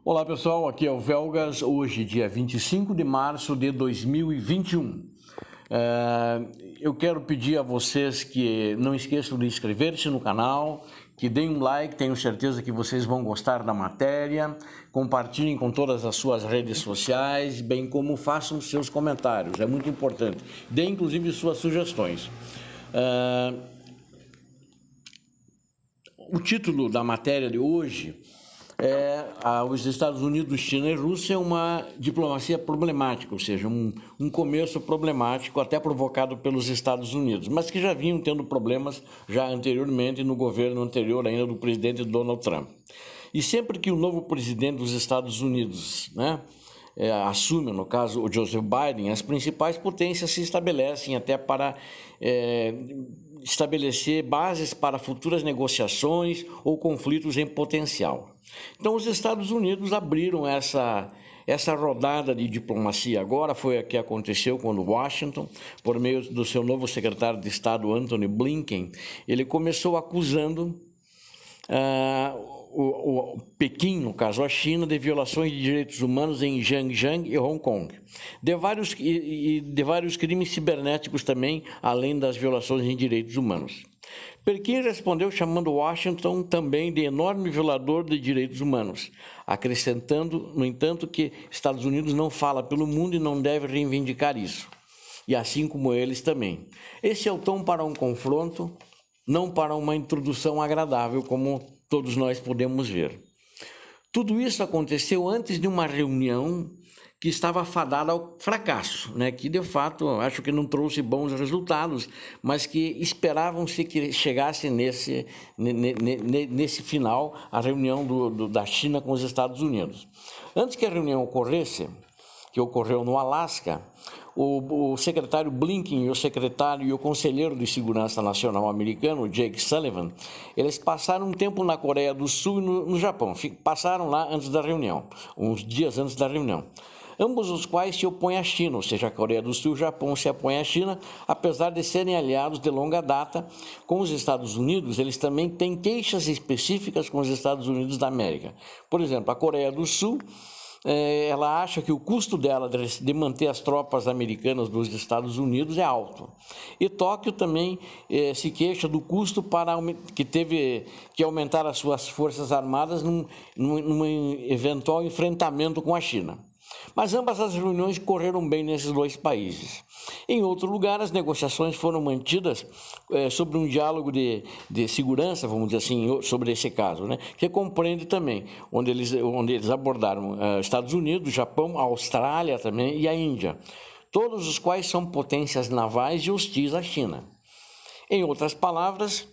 Olá pessoal, aqui é o Velgas, hoje dia 25 de março de 2021. Eu quero pedir a vocês que não esqueçam de inscrever-se no canal, que deem um like, tenho certeza que vocês vão gostar da matéria, compartilhem com todas as suas redes sociais, bem como façam seus comentários, é muito importante. Deem inclusive suas sugestões. O título da matéria de hoje os Estados Unidos, China e Rússia é uma diplomacia problemática, ou seja, um começo problemático até provocado pelos Estados Unidos, mas que já vinham tendo problemas já anteriormente no governo anterior ainda do presidente Donald Trump. E sempre que o novo presidente dos Estados Unidos, assume, no caso, o Joseph Biden, as principais potências se estabelecem até para estabelecer bases para futuras negociações ou conflitos em potencial. Então, os Estados Unidos abriram essa rodada de diplomacia agora, foi o que aconteceu quando Washington, por meio do seu novo secretário de Estado, Antony Blinken, ele começou acusando o Pequim, no caso a China, de violações de direitos humanos em Xinjiang e Hong Kong, de vários crimes cibernéticos também, além das violações em direitos humanos. Pequim respondeu chamando Washington também de enorme violador de direitos humanos, acrescentando, no entanto, que Estados Unidos não fala pelo mundo e não deve reivindicar isso, e assim como eles também. Esse é o tom para um confronto, não para uma introdução agradável, como todos nós podemos ver. Tudo isso aconteceu antes de uma reunião que estava fadada ao fracasso, que de fato acho que não trouxe bons resultados, mas que esperavam-se que chegasse nesse final a reunião da China com os Estados Unidos. Antes que a reunião ocorresse, que ocorreu no Alasca, o secretário Blinken e o secretário e o conselheiro de Segurança Nacional americano, Jake Sullivan, eles passaram um tempo na Coreia do Sul e no Japão. Passaram lá antes da reunião, uns dias antes da reunião. Ambos os quais se opõem à China, ou seja, a Coreia do Sul e o Japão se opõem à China, apesar de serem aliados de longa data com os Estados Unidos, eles também têm queixas específicas com os Estados Unidos da América. Por exemplo, a Coreia do Sul, ela acha que o custo dela de manter as tropas americanas dos Estados Unidos é alto. E Tóquio também se queixa do custo que teve que aumentar as suas forças armadas num eventual enfrentamento com a China. Mas ambas as reuniões correram bem nesses dois países. Em outro lugar, as negociações foram mantidas sobre um diálogo de segurança, vamos dizer assim, sobre esse caso, que compreende também, onde eles abordaram Estados Unidos, Japão, a Austrália também e a Índia, todos os quais são potências navais e hostis à China. Em outras palavras,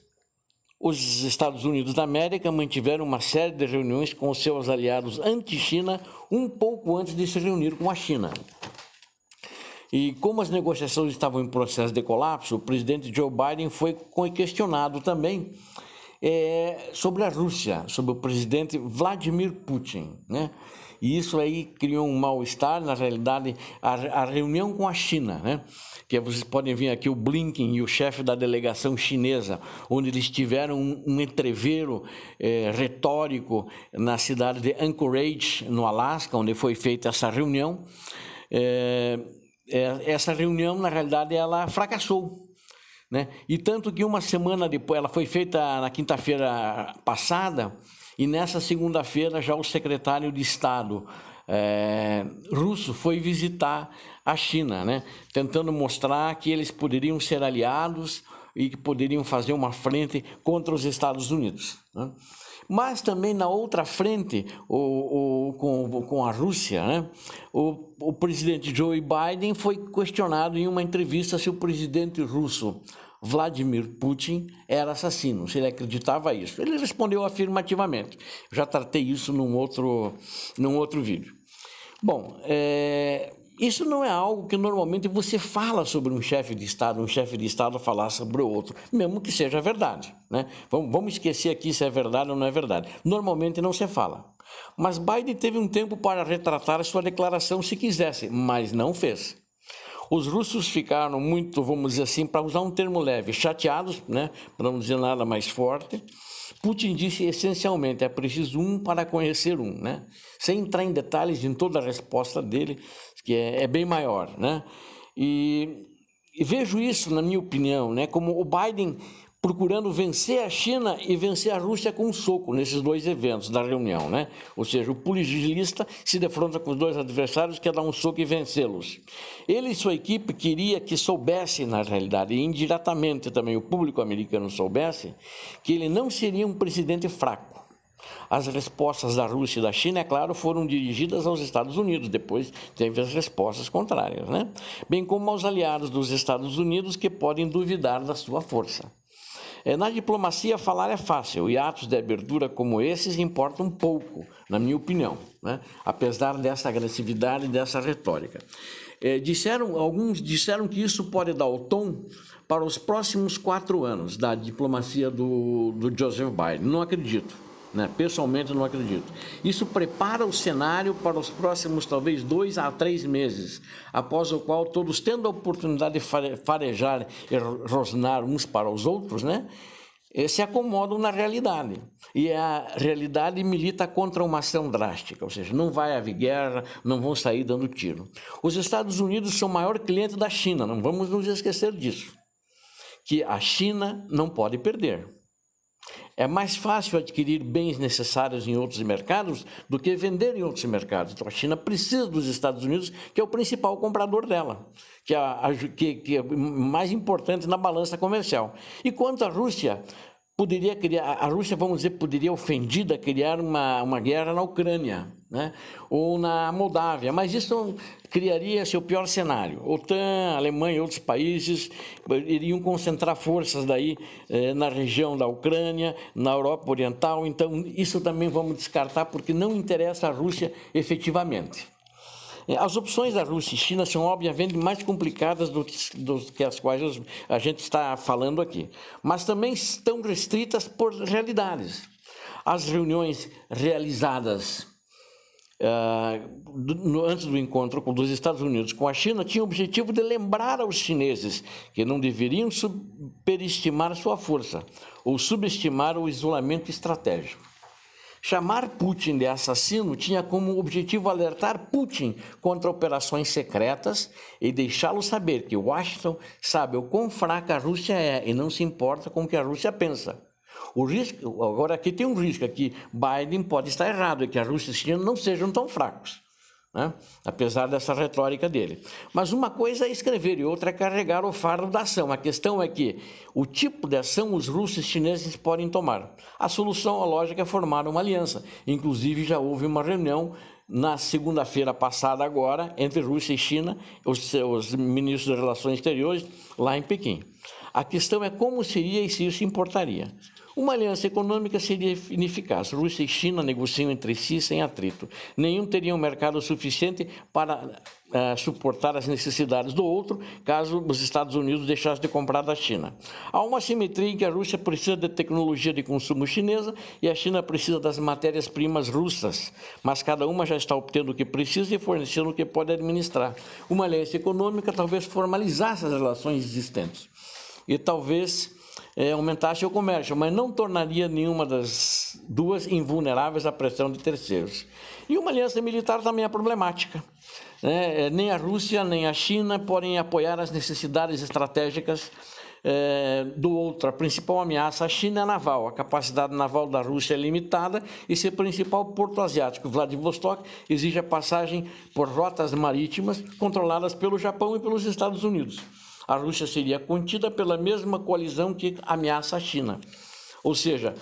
os Estados Unidos da América mantiveram uma série de reuniões com os seus aliados anti-China um pouco antes de se reunir com a China. E como as negociações estavam em processo de colapso, o presidente Joe Biden foi questionado também sobre a Rússia, sobre o presidente Vladimir Putin, E isso aí criou um mal-estar, na realidade, a reunião com a China, que vocês podem ver aqui o Blinken e o chefe da delegação chinesa, onde eles tiveram um entrevero retórico na cidade de Anchorage, no Alasca, onde foi feita essa reunião. Essa reunião, na realidade, ela fracassou. E tanto que uma semana depois, ela foi feita na quinta-feira passada, e nessa segunda-feira já o secretário de Estado russo foi visitar a China, tentando mostrar que eles poderiam ser aliados e que poderiam fazer uma frente contra os Estados Unidos. Mas também na outra frente, com a Rússia, o presidente Joe Biden foi questionado em uma entrevista se o presidente russo Vladimir Putin era assassino, se ele acreditava isso. Ele respondeu afirmativamente. Já tratei isso num outro vídeo. Bom, isso não é algo que normalmente você fala sobre um chefe de Estado falar sobre o outro, mesmo que seja verdade, Vamos esquecer aqui se é verdade ou não é verdade. Normalmente não se fala. Mas Biden teve um tempo para retratar a sua declaração se quisesse, mas não fez. Os russos ficaram muito, vamos dizer assim, para usar um termo leve, chateados, né, para não dizer nada mais forte. Putin disse essencialmente, é preciso um para conhecer um, né? Sem entrar em detalhes em toda a resposta dele, que é bem maior, né? E vejo isso, na minha opinião, né, como o Biden procurando vencer a China e vencer a Rússia com um soco nesses dois eventos da reunião, né? Ou seja, o pugilista se defronta com os dois adversários, quer dar um soco e vencê-los. Ele e sua equipe queria que soubesse, na realidade, e indiretamente também o público americano soubesse, que ele não seria um presidente fraco. As respostas da Rússia e da China, é claro, foram dirigidas aos Estados Unidos, depois teve as respostas contrárias, né? Bem como aos aliados dos Estados Unidos que podem duvidar da sua força. Na diplomacia, falar é fácil e atos de abertura como esses importam pouco, na minha opinião, né? Apesar dessa agressividade e dessa retórica. Alguns disseram que isso pode dar o tom para os próximos 4 anos da diplomacia do Joseph Biden. Não acredito. Né? Pessoalmente não acredito. Isso prepara o cenário para os próximos talvez 2 a 3 meses, após o qual todos tendo a oportunidade de farejar e rosnar uns para os outros, né? Se acomodam na realidade. E a realidade milita contra uma ação drástica, ou seja, não vai haver guerra, não vão sair dando tiro. Os Estados Unidos são o maior cliente da China, não vamos nos esquecer disso, que a China não pode perder. É mais fácil adquirir bens necessários em outros mercados do que vender em outros mercados. Então, a China precisa dos Estados Unidos, que é o principal comprador dela, que é mais importante na balança comercial. E quanto à Rússia, poderia criar, a Rússia, vamos dizer, poderia ofendida criar uma guerra na Ucrânia, né? Ou na Moldávia, mas isso criaria seu pior cenário. OTAN, Alemanha e outros países iriam concentrar forças daí na região da Ucrânia, na Europa Oriental, então isso também vamos descartar porque não interessa à Rússia efetivamente. As opções da Rússia e China são obviamente mais complicadas do que as quais a gente está falando aqui, mas também estão restritas por realidades. As reuniões realizadas antes do encontro dos Estados Unidos com a China tinham o objetivo de lembrar aos chineses que não deveriam superestimar sua força ou subestimar o isolamento estratégico. Chamar Putin de assassino tinha como objetivo alertar Putin contra operações secretas e deixá-lo saber que Washington sabe o quão fraca a Rússia é e não se importa com o que a Rússia pensa. O risco, agora aqui tem um risco, é que Biden pode estar errado, é que a Rússia e a China não sejam tão fracos, né? Apesar dessa retórica dele. Mas uma coisa é escrever e outra é carregar o fardo da ação. A questão é que o tipo de ação os russos e chineses podem tomar. A solução, a lógica, é formar uma aliança. Inclusive já houve uma reunião na segunda-feira passada agora entre Rússia e China, os ministros de Relações Exteriores, lá em Pequim. A questão é como seria e se isso importaria. Uma aliança econômica seria ineficaz. Rússia e China negociam entre si sem atrito. Nenhum teria um mercado suficiente para suportar as necessidades do outro, caso os Estados Unidos deixassem de comprar da China. Há uma simetria em que a Rússia precisa de tecnologia de consumo chinesa e a China precisa das matérias-primas russas, mas cada uma já está obtendo o que precisa e fornecendo o que pode administrar. Uma aliança econômica talvez formalizasse as relações existentes e talvez aumentasse o comércio, mas não tornaria nenhuma das duas invulneráveis à pressão de terceiros. E uma aliança militar também é problemática. Nem a Rússia nem a China podem apoiar as necessidades estratégicas do outro. A principal ameaça à China é naval. A capacidade naval da Rússia é limitada e seu principal porto asiático, Vladivostok, exige a passagem por rotas marítimas controladas pelo Japão e pelos Estados Unidos. A Rússia seria contida pela mesma coalizão que ameaça a China. Ou seja,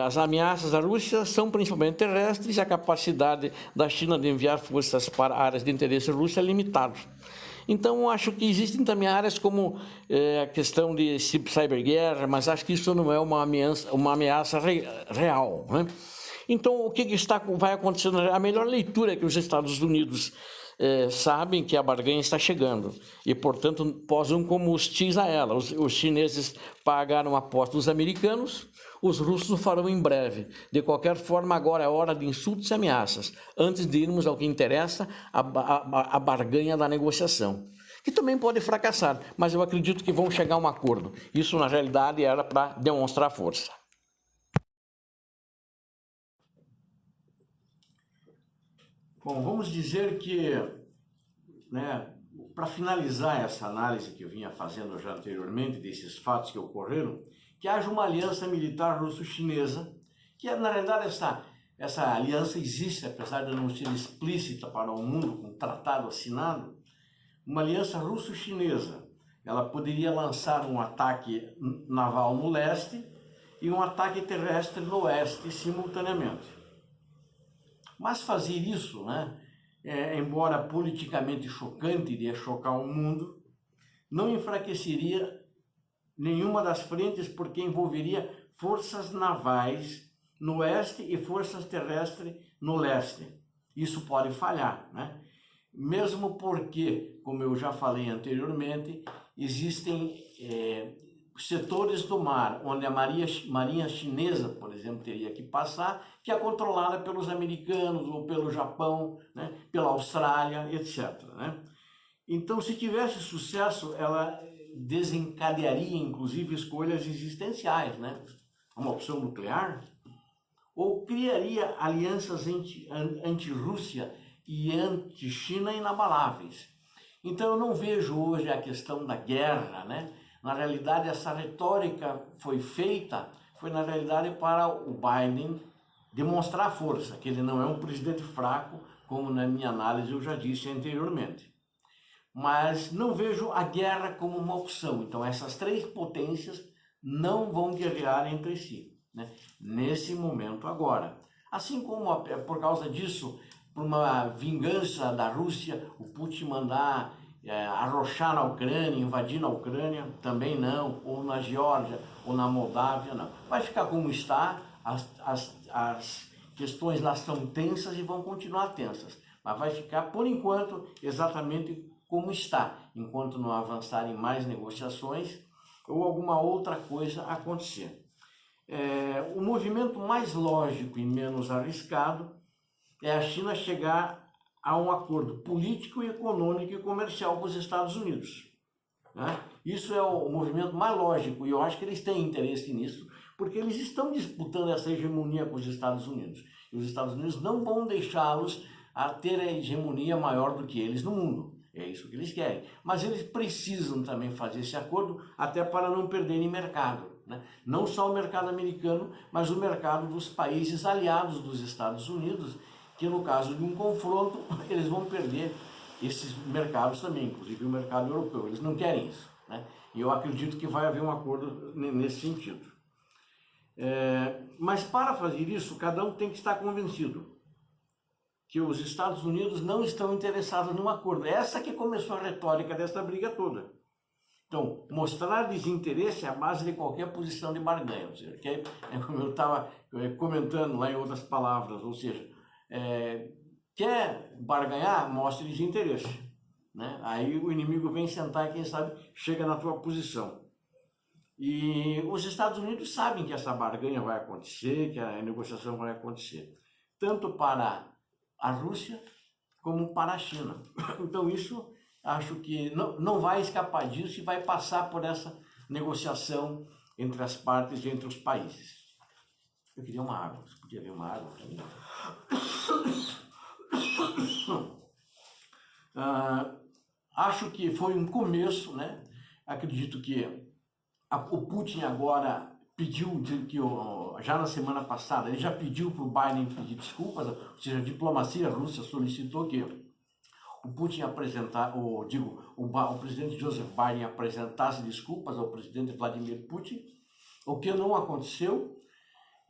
as ameaças à Rússia são principalmente terrestres e a capacidade da China de enviar forças para áreas de interesse russo é limitada. Então, acho que existem também áreas como a questão de cyberguerra, mas acho que isso não é uma ameaça real, né? Então, o que vai acontecer? A melhor leitura é que os Estados Unidos sabem que a barganha está chegando e, portanto, posam como hostis a ela. Os chineses pagaram a aposta dos americanos, os russos o farão em breve. De qualquer forma, agora é hora de insultos e ameaças, antes de irmos ao que interessa, a barganha da negociação. que também pode fracassar, mas eu acredito que vão chegar a um acordo. Isso, na realidade, era para demonstrar força. Bom, vamos dizer que, né, para finalizar essa análise que eu vinha fazendo já anteriormente, desses fatos que ocorreram, que haja uma aliança militar russo-chinesa, que na realidade essa aliança existe, apesar de não ser explícita para o mundo, com um tratado assinado, uma aliança russo-chinesa. Ela poderia lançar um ataque naval no leste e um ataque terrestre no oeste simultaneamente. Mas fazer isso, né, embora politicamente chocante, iria chocar o mundo, não enfraqueceria nenhuma das frentes, porque envolveria forças navais no oeste e forças terrestres no leste. Isso pode falhar, né? Mesmo porque, como eu já falei anteriormente, existem setores do mar onde a marinha chinesa, por exemplo, teria que passar, que é controlada pelos americanos ou pelo Japão, né, pela Austrália, etc. Né? Então, se tivesse sucesso, ela desencadearia, inclusive, escolhas existenciais, né? Uma opção nuclear, ou criaria alianças anti-Rússia e anti-China inabaláveis. Então, eu não vejo hoje a questão da guerra, né? Na realidade, essa retórica foi na realidade para o Biden demonstrar força, que ele não é um presidente fraco, como na minha análise eu já disse anteriormente. Mas não vejo a guerra como uma opção. Então, essas três potências não vão guerrear entre si, né, nesse momento agora. Assim como, por causa disso, por uma vingança da Rússia, o Putin mandar arrochar na Ucrânia, invadir na Ucrânia, também não, ou na Geórgia, ou na Moldávia, não. Vai ficar como está, as questões lá estão tensas e vão continuar tensas, mas vai ficar, por enquanto, exatamente como está, enquanto não avançarem mais negociações ou alguma outra coisa acontecer. O movimento mais lógico e menos arriscado é a China chegar a um acordo político, econômico e comercial com os Estados Unidos, né? Isso é o movimento mais lógico e eu acho que eles têm interesse nisso, porque eles estão disputando essa hegemonia com os Estados Unidos. E os Estados Unidos não vão deixá-los a ter a hegemonia maior do que eles no mundo. É isso que eles querem. Mas eles precisam também fazer esse acordo até para não perderem mercado, né? Não só o mercado americano, mas o mercado dos países aliados dos Estados Unidos, que no caso de um confronto, eles vão perder esses mercados também, inclusive o mercado europeu. Eles não querem isso, né? E eu acredito que vai haver um acordo nesse sentido. Mas para fazer isso, cada um tem que estar convencido que os Estados Unidos não estão interessados num acordo. Essa que começou a retórica dessa briga toda. Então, mostrar desinteresse é a base de qualquer posição de barganha. Ou seja, como eu estava comentando lá em outras palavras, ou seja, quer barganhar, mostre desinteresse, né? Aí o inimigo vem sentar e quem sabe chega na tua posição. E os Estados Unidos sabem que essa barganha vai acontecer, que a negociação vai acontecer, tanto para a Rússia como para a China. Então isso, acho que não vai escapar disso e vai passar por essa negociação entre as partes e entre os países. Eu queria uma água, você podia ver uma água para mim? Acho que foi um começo, né? Acredito que o Putin agora pediu, que já na semana passada, ele já pediu para o Biden pedir desculpas, ou seja, a diplomacia russa solicitou que o Putin o presidente Joseph Biden apresentasse desculpas ao presidente Vladimir Putin, o que não aconteceu,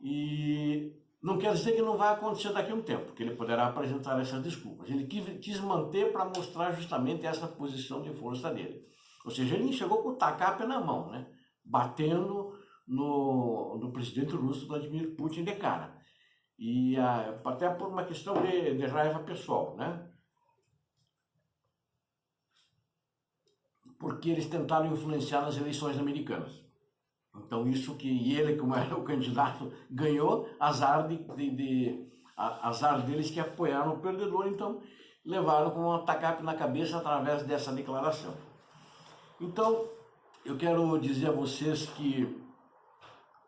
e não quer dizer que não vai acontecer daqui a um tempo, que ele poderá apresentar essas desculpas. Ele quis manter para mostrar justamente essa posição de força dele. Ou seja, ele chegou com o tacape na mão, né? Batendo no presidente russo Vladimir Putin de cara. E até por uma questão de raiva pessoal, né? Porque eles tentaram influenciar nas eleições americanas. Então isso que ele, como era o candidato, ganhou, azar deles que apoiaram o perdedor. Então levaram com um tacape na cabeça através dessa declaração. Então, eu quero dizer a vocês que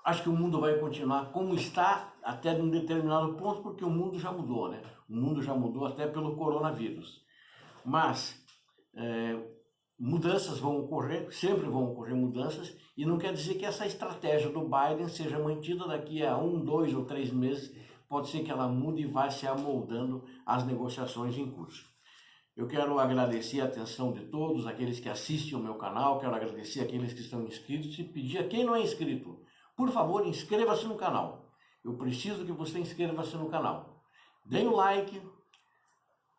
acho que o mundo vai continuar como está até um determinado ponto, porque o mundo já mudou, né? O mundo já mudou até pelo coronavírus. Mas mudanças vão ocorrer, sempre vão ocorrer mudanças, e não quer dizer que essa estratégia do Biden seja mantida daqui a 1, 2 ou 3 meses. Pode ser que ela mude e vá se amoldando às negociações em curso. Eu quero agradecer a atenção de todos, aqueles que assistem ao meu canal, quero agradecer aqueles que estão inscritos e pedir a quem não é inscrito, por favor, inscreva-se no canal. Eu preciso que você inscreva-se no canal. Deem o like,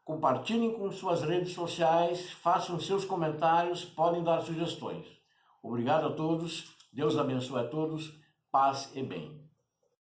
compartilhem com suas redes sociais, façam seus comentários, podem dar sugestões. Obrigado a todos, Deus abençoe a todos, paz e bem.